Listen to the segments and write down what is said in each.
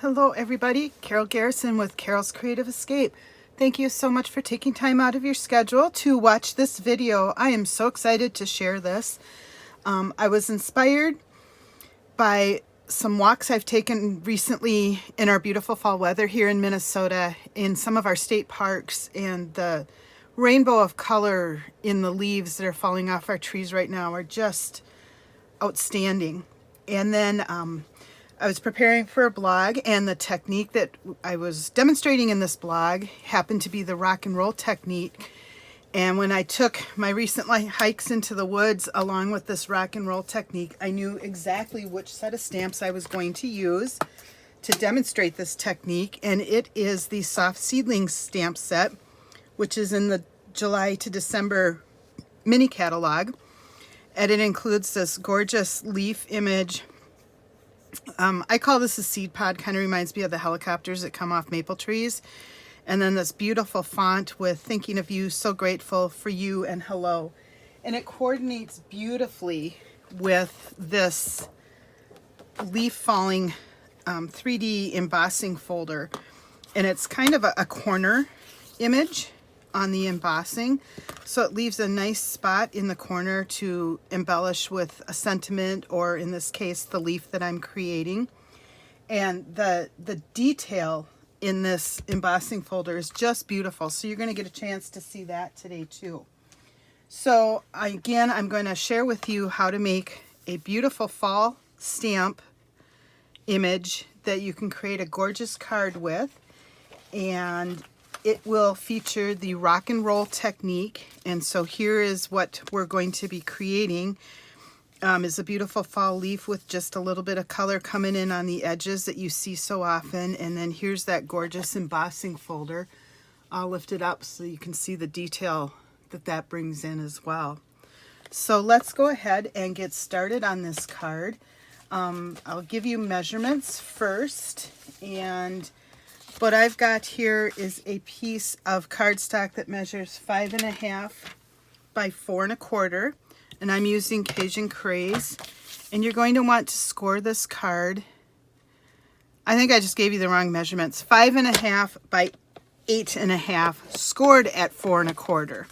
Hello everybody, Carol Garrison with Carol's Creative Escape. Thank you so much for taking time out of your schedule to watch this video. I am so excited to share this. I was inspired by some walks I've taken recently in our beautiful fall weather here in Minnesota in some of our state parks, and the rainbow of color in the leaves that are falling off our trees right now are just outstanding. And then I was preparing for a blog, and the technique that I was demonstrating in this blog happened to be the rock and roll technique. And when I took my recent hikes into the woods along with this rock and roll technique, I knew exactly which set of stamps I was going to use to demonstrate this technique. And it is the Soft Seedling stamp set, which is in the July to December mini catalog. And it includes this gorgeous leaf image. I call this a seed pod, kind of reminds me of the helicopters that come off maple trees. And then this beautiful font with thinking of you, so grateful for you, and hello. And it coordinates beautifully with this Leaf Fallong 3D embossing folder. And it's kind of a corner image on the embossing, so it leaves a nice spot in the corner to embellish with a sentiment, or in this case the leaf that I'm creating. And the detail in this embossing folder is just beautiful, so you're going to get a chance to see that today too. So again, I'm going to share with you how to make a beautiful fall stamp image that you can create a gorgeous card with, and it will feature the rock and roll technique. And so here is what we're going to be creating. Is a beautiful fall leaf with just a little bit of color coming in on the edges that you see so often. And then here's that gorgeous embossing folder. I'll lift it up so you can see the detail that that brings in as well. So let's go ahead and get started on this card. I'll give you measurements first, and what I've got here is a piece of cardstock that measures 5.5 by 4 1/4, and I'm using Cajun Craze. And you're going to want to score this card. I think I just gave you the wrong measurements. 5.5 by 8.5, scored at 4 1/4.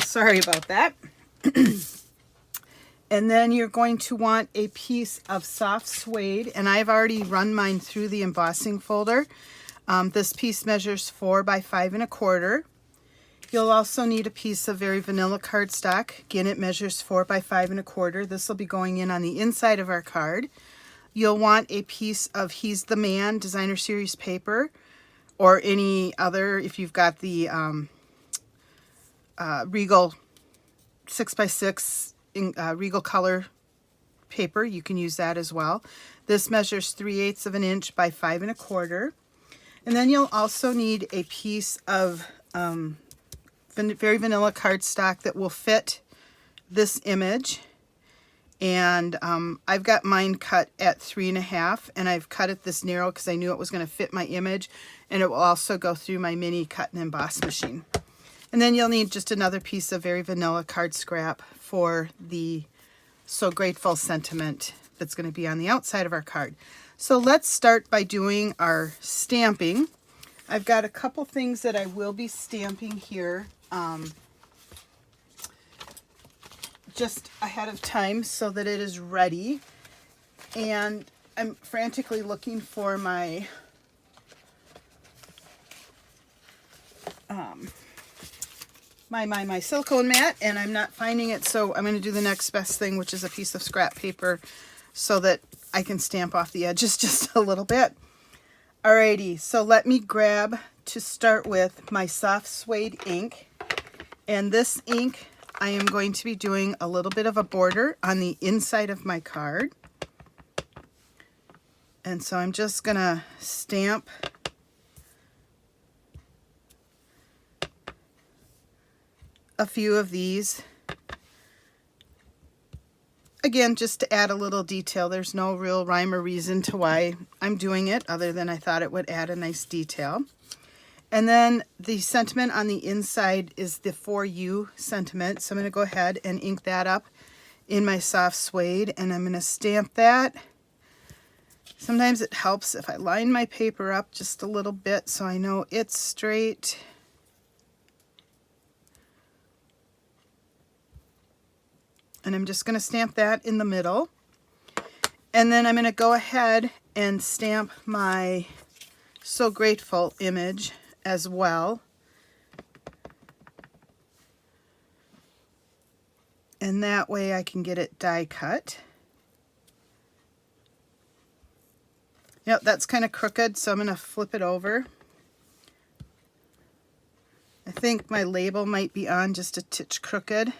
Sorry about that. And then you're going to want a piece of soft suede, and I've already run mine through the embossing folder. This piece measures 4 by 5 1/4. You'll also need a piece of very vanilla cardstock. Again, it measures 4 by 5 1/4. This will be going in on the inside of our card. You'll want a piece of He's the Man Designer Series paper, or any other, if you've got the Regal 6x6 Regal color paper, you can use that as well. This measures 3/8 of an inch by 5 1/4. And then you'll also need a piece of very vanilla cardstock that will fit this image. And I've got mine cut at 3.5, and I've cut it this narrow because I knew it was going to fit my image, and it will also go through my mini cut and emboss machine. And then you'll need just another piece of very vanilla card scrap for the So Grateful sentiment that's going to be on the outside of our card. So let's start by doing our stamping. I've got a couple things that I will be stamping here just ahead of time so that it is ready. And I'm frantically looking for my my silicone mat, and I'm not finding it, so I'm going to do the next best thing, which is a piece of scrap paper, so that I can stamp off the edges just a little bit. Alrighty, so let me grab, to start with, my soft suede ink. And this ink, I am going to be doing a little bit of a border on the inside of my card. And so I'm just going to stamp a few of these. Again, just to add a little detail. There's no real rhyme or reason to why I'm doing it, other than I thought it would add a nice detail. And then the sentiment on the inside is the For You sentiment. So I'm going to go ahead and ink that up in my soft suede, and I'm going to stamp that Sometimes it helps if I line my paper up just a little bit so I know it's straight. And I'm just going to stamp that in the middle. And then I'm going to go ahead and stamp my So Grateful image as well. And that way I can get it die cut. Yep, that's kind of crooked, so I'm going to flip it over. I think my label might be on just a titch crooked.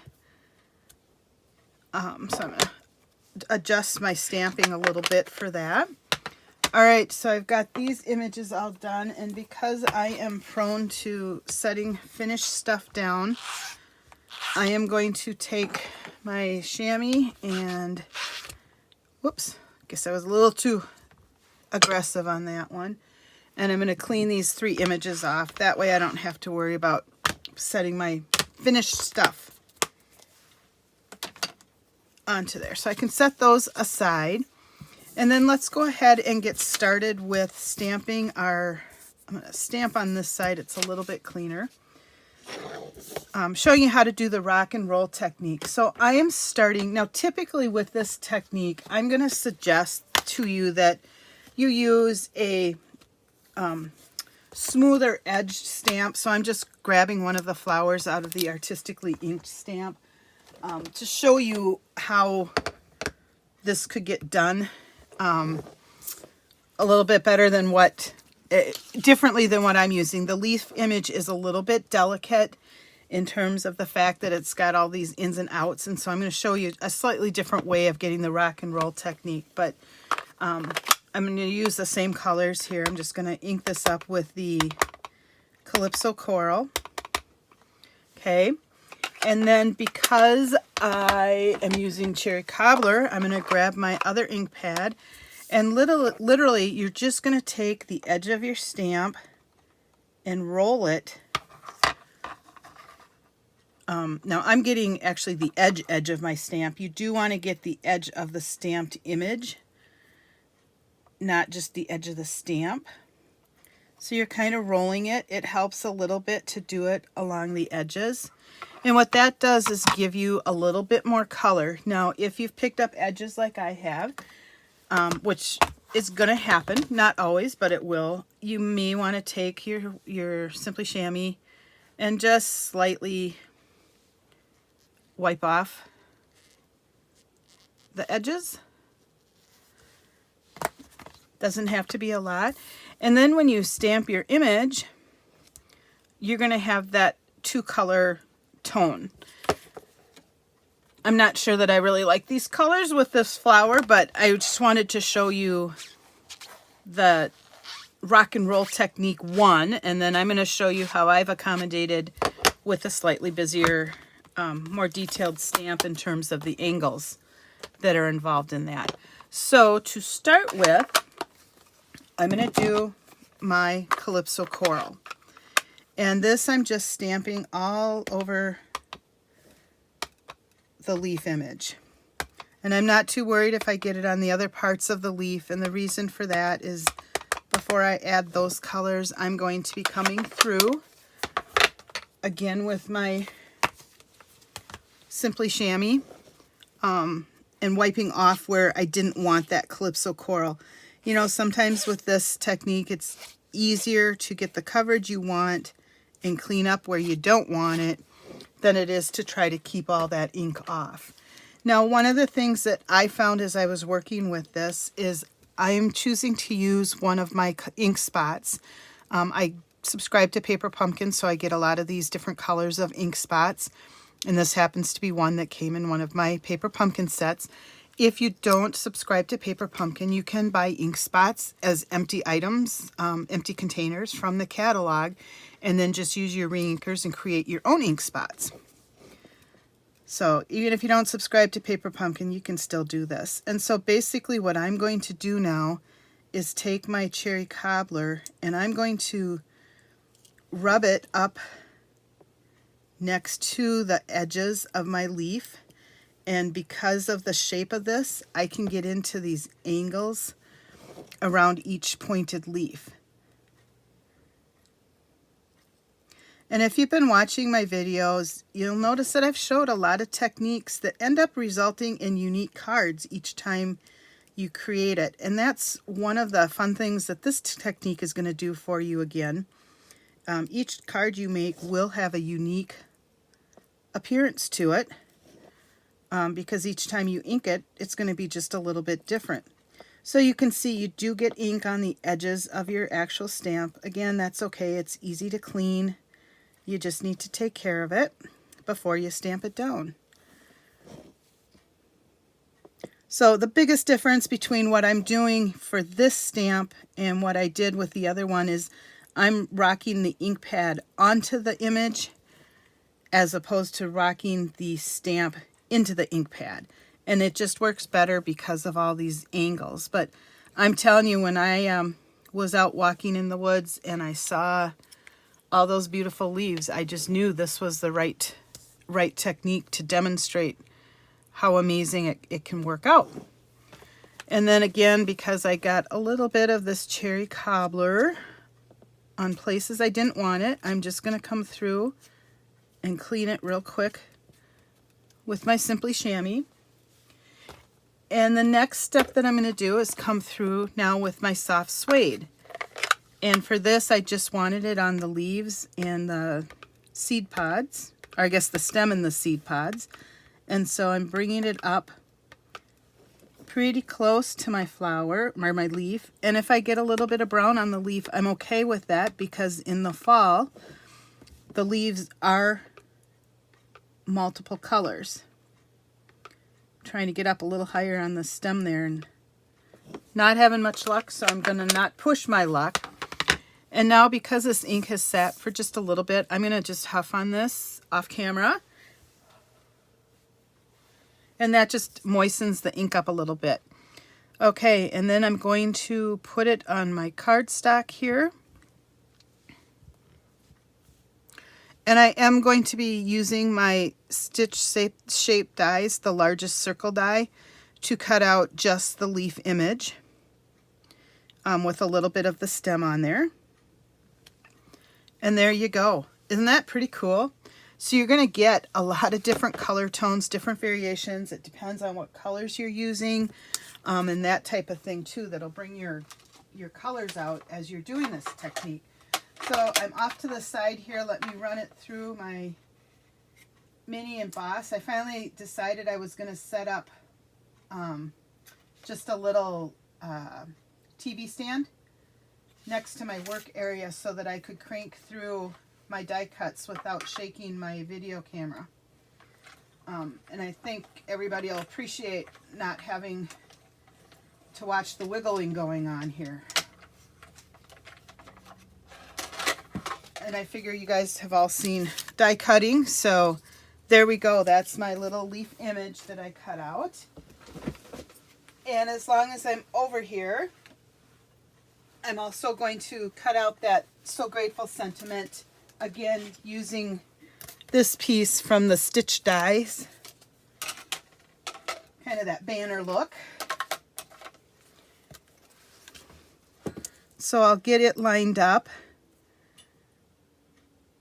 So I'm going to adjust my stamping a little bit for that. All right, so I've got these images all done, and because I am prone to setting finished stuff down, I am going to take my chamois and, whoops, guess I was a little too aggressive on that one. And I'm going to clean these 3 images off. That way I don't have to worry about setting my finished stuff onto there. So I can set those aside. And then let's go ahead and get started with stamping our, I'm going to stamp on this side. It's a little bit cleaner. Showing you how to do the rock and roll technique. So I am starting, now typically with this technique, I'm going to suggest to you that you use a smoother edged stamp. So I'm just grabbing one of the flowers out of the artistically inked stamp to show you how this could get done a little bit better than what, differently than what I'm using. The leaf image is a little bit delicate in terms of the fact that it's got all these ins and outs, and so I'm going to show you a slightly different way of getting the rock and roll technique. But I'm going to use the same colors here. I'm just going to ink this up with the Calypso Coral. Okay, and then because I am using Cherry Cobbler, I'm going to grab my other ink pad, and literally you're just going to take the edge of your stamp and roll it. Now I'm getting actually the edge of my stamp. You do want to get the edge of the stamped image, not just the edge of the stamp. So you're kind of rolling it. It helps a little bit to do it along the edges. And what that does is give you a little bit more color. Now, if you've picked up edges like I have, which is going to happen, not always, but it will, you may want to take your Simply Chamois and just slightly wipe off the edges. Doesn't have to be a lot. And then when you stamp your image, you're going to have that 2-color tone. I'm not sure that I really like these colors with this flower, but I just wanted to show you the rock and roll technique 1, and then I'm going to show you how I've accommodated with a slightly busier, more detailed stamp in terms of the angles that are involved in that. So to start with, I'm going to do my Calypso Coral. And this I'm just stamping all over the leaf image. And I'm not too worried if I get it on the other parts of the leaf. And the reason for that is before I add those colors, I'm going to be coming through again with my Simply Chamois and wiping off where I didn't want that Calypso Coral. You know, sometimes with this technique, it's easier to get the coverage you want and clean up where you don't want it than it is to try to keep all that ink off. Now, one of the things that I found as I was working with this is I am choosing to use one of my ink spots. I subscribe to Paper Pumpkin, so I get a lot of these different colors of ink spots. And this happens to be one that came in one of my Paper Pumpkin sets. If you don't subscribe to Paper Pumpkin, you can buy ink spots as empty items, empty containers from the catalog, and then just use your re-inkers and create your own ink spots. So even if you don't subscribe to Paper Pumpkin, you can still do this. And so basically what I'm going to do now is take my Cherry Cobbler and I'm going to rub it up next to the edges of my leaf. And because of the shape of this, I can get into these angles around each pointed leaf. And if you've been watching my videos, you'll notice that I've showed a lot of techniques that end up resulting in unique cards each time you create it. And that's one of the fun things that this technique is going to do for you again. Each card you make will have a unique appearance to it, because each time you ink it, it's going to be just a little bit different. So you can see you do get ink on the edges of your actual stamp. Again, that's okay. It's easy to clean. You just need to take care of it before you stamp it down. So the biggest difference between what I'm doing for this stamp and what I did with the other one is I'm rocking the ink pad onto the image as opposed to rocking the stamp into the ink pad. And it just works better because of all these angles. But I'm telling you, when I was out walking in the woods and I saw all those beautiful leaves, I just knew this was the right technique to demonstrate how amazing it can work out. And then again, because I got a little bit of this cherry cobbler on places I didn't want it, I'm just going to come through and clean it real quick with my Simply Chamois. And the next step that I'm going to do is come through now with my soft suede. And for this, I just wanted it on the leaves and the seed pods, or I guess the stem and the seed pods. And so I'm bringing it up pretty close to my flower, or my leaf. And if I get a little bit of brown on the leaf, I'm okay with that, because in the fall, the leaves are multiple colors. I'm trying to get up a little higher on the stem there and not having much luck, so I'm going to not push my luck. And now, because this ink has sat for just a little bit, I'm going to just huff on this off camera. And that just moistens the ink up a little bit. Okay, and then I'm going to put it on my cardstock here. And I am going to be using my stitch shape dies, the largest circle die, to cut out just the leaf image with a little bit of the stem on there. And there you go. Isn't that pretty cool? So you're going to get a lot of different color tones, different variations. It depends on what colors you're using, and that type of thing too. That'll bring your colors out as you're doing this technique. So I'm off to the side here. Let me run it through my mini emboss. I finally decided I was going to set up just a little TV stand next to my work area so that I could crank through my die cuts without shaking my video camera. And I think everybody will appreciate not having to watch the wiggling going on here. And I figure you guys have all seen die cutting, so there we go. That's my little leaf image that I cut out. And as long as I'm over here, I'm also going to cut out that So Grateful sentiment, again using this piece from the stitch dies, kind of that banner look. So I'll get it lined up.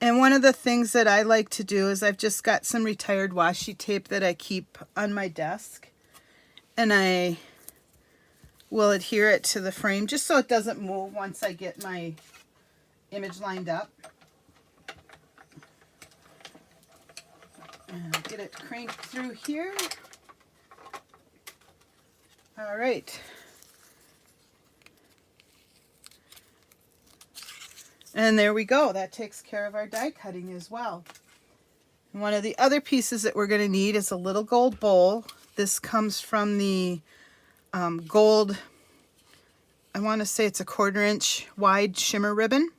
And one of the things that I like to do is I've just got some retired washi tape that I keep on my desk, and I will adhere it to the frame just so it doesn't move once I get my image lined up. And I'll get it cranked through here. All right. And there we go. That takes care of our die cutting as well. And one of the other pieces that we're going to need is a little gold bowl. This comes from the gold, I want to say it's a 1/4 inch wide shimmer ribbon.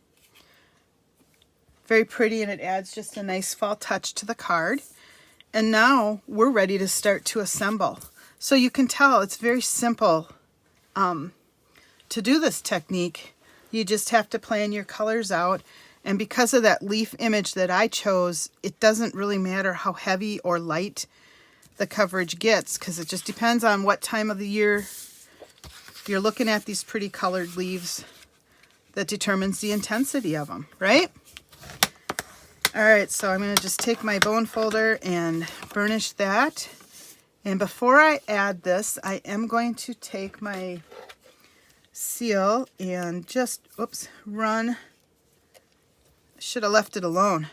Very pretty, and it adds just a nice fall touch to the card. And now we're ready to start to assemble. So you can tell it's very simple to do this technique. You just have to plan your colors out. And because of that leaf image that I chose, it doesn't really matter how heavy or light the coverage gets, because it just depends on what time of the year you're looking at these pretty colored leaves that determines the intensity of them, right? All right, so I'm going to just take my bone folder and burnish that. And before I add this, I am going to take my seal and just, oops, run. Should have left it alone.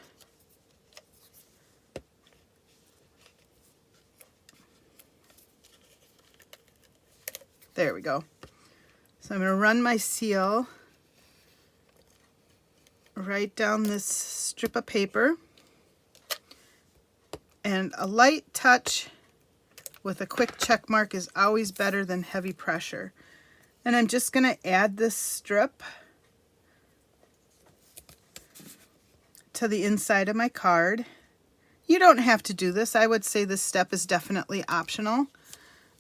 There we go. So I'm going to run my seal right down this strip of paper. And a light touch with a quick check mark is always better than heavy pressure. And I'm just going to add this strip to the inside of my card. You don't have to do this. I would say this step is definitely optional.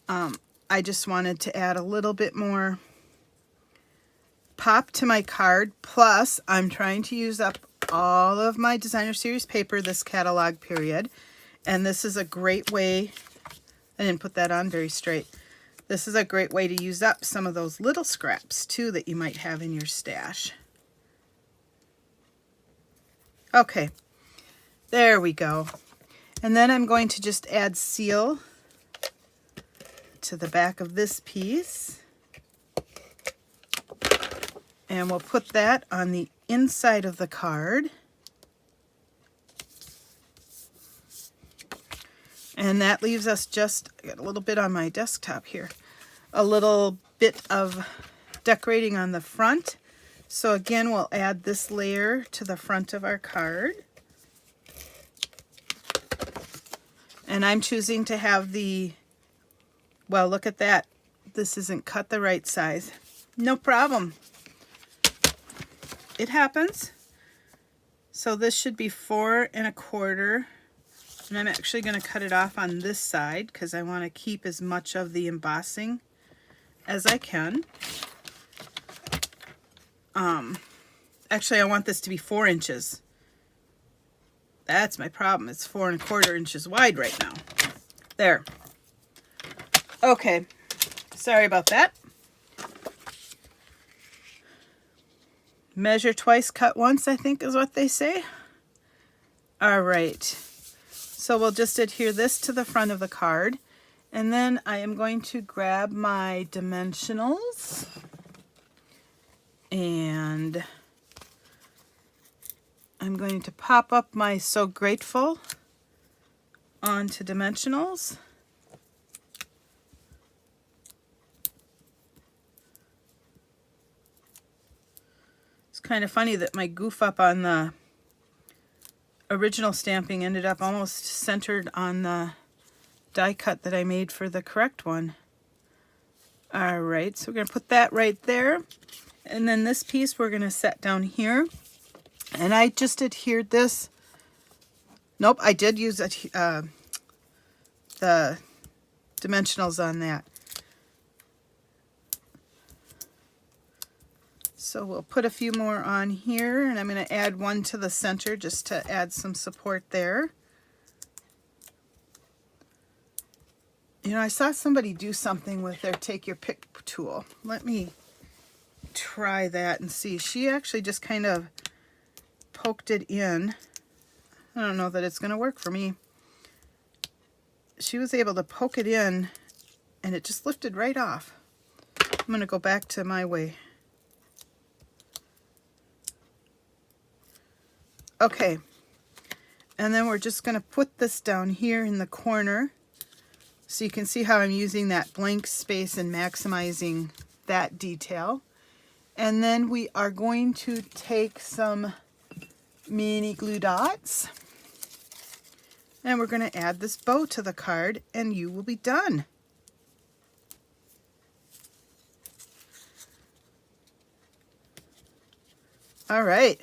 I just wanted to add a little bit more pop to my card. Plus, I'm trying to use up all of my designer series paper this catalog period. And this is a great way, I didn't put that on very straight. This is a great way to use up some of those little scraps too that you might have in your stash. Okay, there we go. And then I'm going to just add seal to the back of this piece. And we'll put that on the inside of the card. And that leaves us just, I got a little bit on my desktop here, a little bit of decorating on the front. So again, we'll add this layer to the front of our card. And I'm choosing to have the, well, look at that. This isn't cut the right size. No problem. It happens. So this should be 4 1/4. And I'm actually going to cut it off on this side because I want to keep as much of the embossing as I can. Actually, I want this to be 4 inches. That's my problem. It's 4 1/4 inches wide right now. There. Okay. Sorry about that. Measure twice, cut once, I think is what they say. All right. So we'll just adhere this to the front of the card. And then I am going to grab my dimensionals. And I'm going to pop up my So Grateful onto dimensionals. It's kind of funny that my goof up on the original stamping ended up almost centered on the die cut that I made for the correct one. All right, so we're going to put that right there. And then this piece we're going to set down here. And I just adhered this. Nope, I did use the dimensionals on that. So we'll put a few more on here, and I'm going to add one to the center just to add some support there. You know, I saw somebody do something with their Take Your Pick tool. Let me try that and see. She actually just kind of poked it in. I don't know that it's going to work for me. She was able to poke it in, and it just lifted right off. I'm going to go back to my way. Okay, and then we're just going to put this down here in the corner so you can see how I'm using that blank space and maximizing that detail. And then we are going to take some mini glue dots and we're going to add this bow to the card and you will be done. All right.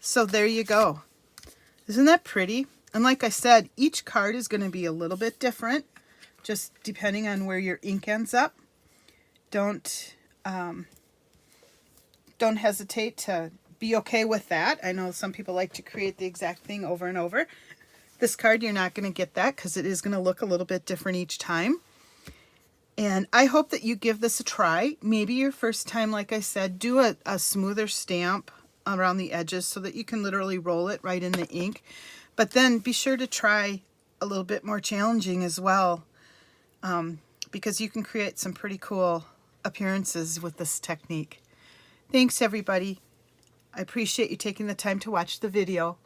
So there you go. Isn't that pretty? And like I said, each card is going to be a little bit different, just depending on where your ink ends up. Don't hesitate to be okay with that. I know some people like to create the exact thing over and over. This card, you're not going to get that because it is going to look a little bit different each time. And I hope that you give this a try. Maybe your first time, like I said, do a smoother stamp around the edges so that you can literally roll it right in the ink. But then be sure to try a little bit more challenging as well, because you can create some pretty cool appearances with this technique. Thanks, everybody. I appreciate you taking the time to watch the video.